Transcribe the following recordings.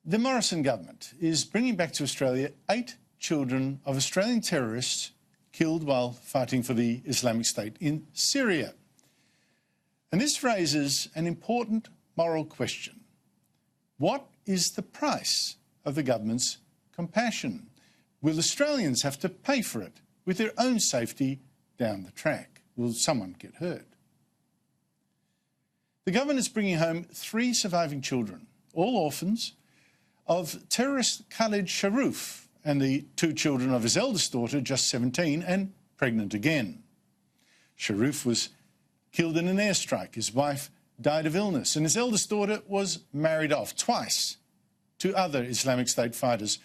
The Morrison government is bringing back to Australia 8 children of Australian terrorists killed while fighting for the Islamic State in Syria. And this raises an important moral question. What is the price of the government's compassion? Will Australians have to pay for it with their own safety down the track? Will someone get hurt? The government is bringing home 3 surviving children, all orphans, of terrorist Khalid Sharrouf and the 2 children of his eldest daughter, just 17, and pregnant again. Sharrouf was killed in an airstrike. His wife died of illness, and his eldest daughter was married off twice to other Islamic State fighters,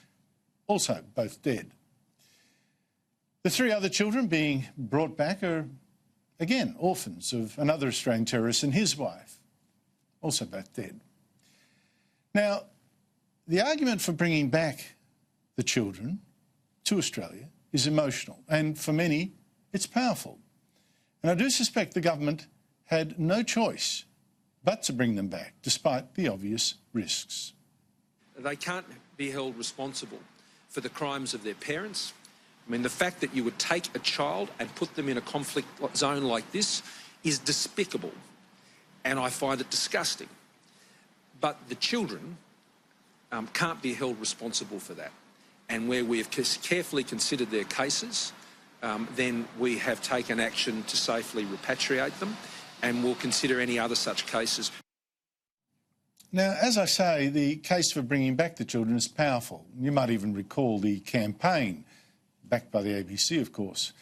also both dead. The 3 other children being brought back are, again, orphans of another Australian terrorist and his wife, also both dead. Now, the argument for bringing back the children to Australia is emotional, and for many, it's powerful. And I do suspect the government had no choice but to bring them back, despite the obvious risks. They can't be held responsible for the crimes of their parents. I mean, the fact that you would take a child and put them in a conflict zone like this is despicable, and I find it disgusting. But the children can't be held responsible for that. And where we have carefully considered their cases, then we have taken action to safely repatriate them, and we'll consider any other such cases. Now, as I say, the case for bringing back the children is powerful. You might even recall the campaign, backed by the ABC, of course,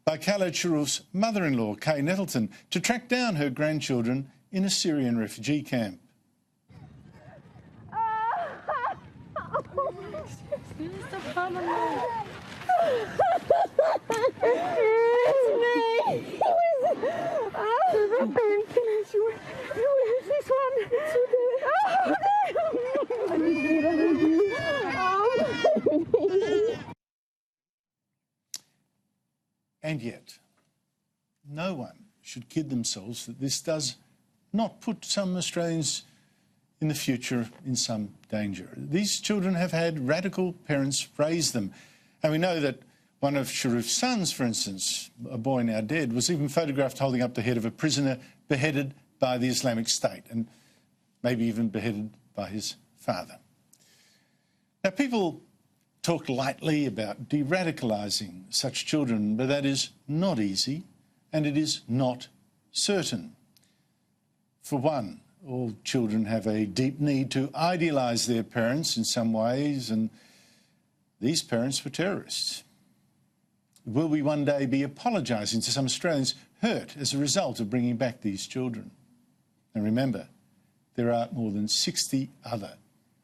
by Khalid Sharrouf's mother-in-law, Kay Nettleton, to track down her grandchildren in a Syrian refugee camp. And yet, no one should kid themselves that this does not put some Australians in the future in some danger. These children have had radical parents raise them. And we know that one of Sharrouf's sons, for instance, a boy now dead, was even photographed holding up the head of a prisoner beheaded by the Islamic State, and maybe even beheaded by his father. Now, people talk lightly about de-radicalising such children, but that is not easy, and it is not certain. For one, all children have a deep need to idealise their parents in some ways, and these parents were terrorists. Will we one day be apologising to some Australians hurt as a result of bringing back these children? And remember, there are more than 60 other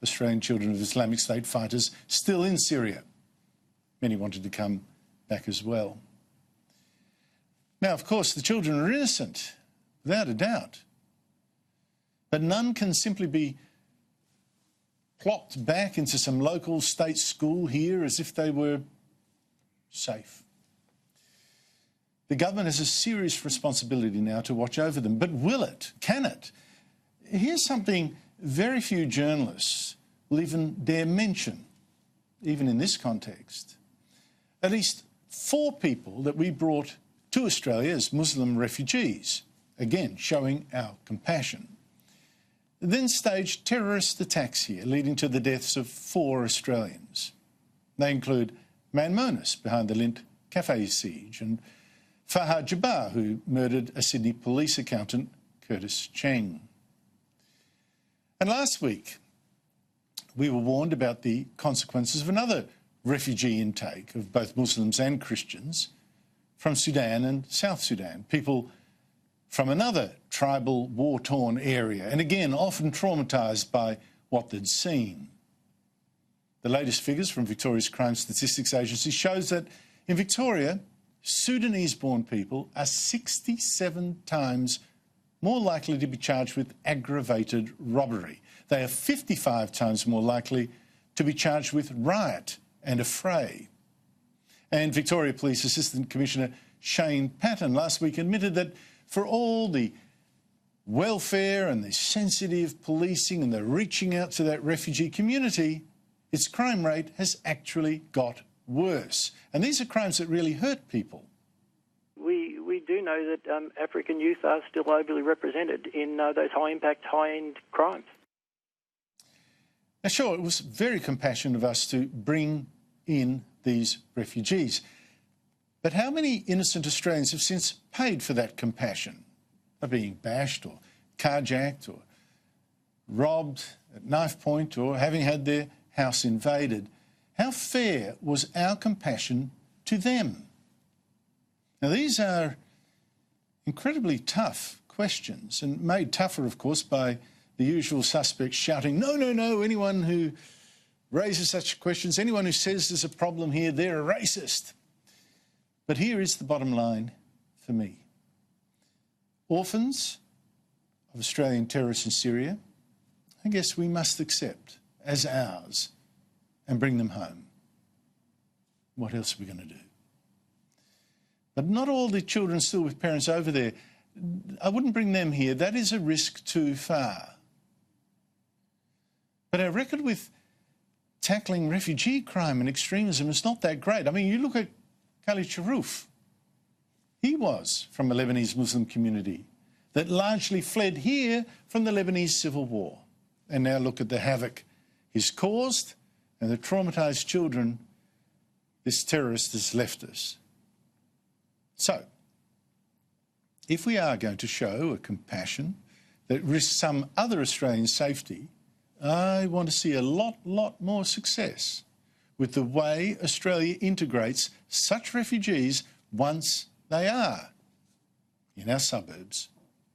Australian children of Islamic State fighters still in Syria. Many wanted to come back as well. Now, of course, the children are innocent, without a doubt. But none can simply be plopped back into some local state school here as if they were safe. The government has a serious responsibility now to watch over them, but will it? Can it? Here's something very few journalists will even dare mention, even in this context. At least 4 people that we brought to Australia as Muslim refugees, again showing our compassion, then staged terrorist attacks here, leading to the deaths of 4 Australians. They include Man Monis, behind the Lindt Cafe siege, and Fahad Jabbar, who murdered a Sydney police accountant, Curtis Cheng. And last week, we were warned about the consequences of another refugee intake of both Muslims and Christians from Sudan and South Sudan, people from another tribal war-torn area, and again often traumatised by what they'd seen. The latest figures from Victoria's Crime Statistics Agency shows that in Victoria, Sudanese-born people are 67 times more likely to be charged with aggravated robbery. They are 55 times more likely to be charged with riot and affray. And Victoria Police Assistant Commissioner Shane Patton last week admitted that for all the welfare and the sensitive policing and the reaching out to that refugee community, its crime rate has actually got worse. And these are crimes that really hurt people. We do know that African youth are still overly represented in those high-impact, high-end crimes. Now, sure, it was very compassionate of us to bring in these refugees. But how many innocent Australians have since paid for that compassion? By being bashed or carjacked or robbed at knife point or having had their house invaded. How fair was our compassion to them? Now, these are incredibly tough questions, and made tougher, of course, by the usual suspects shouting, no, no, no, anyone who raises such questions, anyone who says there's a problem here, they're a racist. But here is the bottom line for me. Orphans of Australian terrorists in Syria, I guess we must accept as ours and bring them home. What else are we going to do? But not all the children still with parents over there. I wouldn't bring them here. That is a risk too far. But our record with tackling refugee crime and extremism is not that great. I mean, you look at Sharrouf. He was from a Lebanese Muslim community that largely fled here from the Lebanese civil war. And now look at the havoc he's caused and the traumatised children this terrorist has left us. So, if we are going to show a compassion that risks some other Australian safety, I want to see a lot more success with the way Australia integrates such refugees once they are in our suburbs.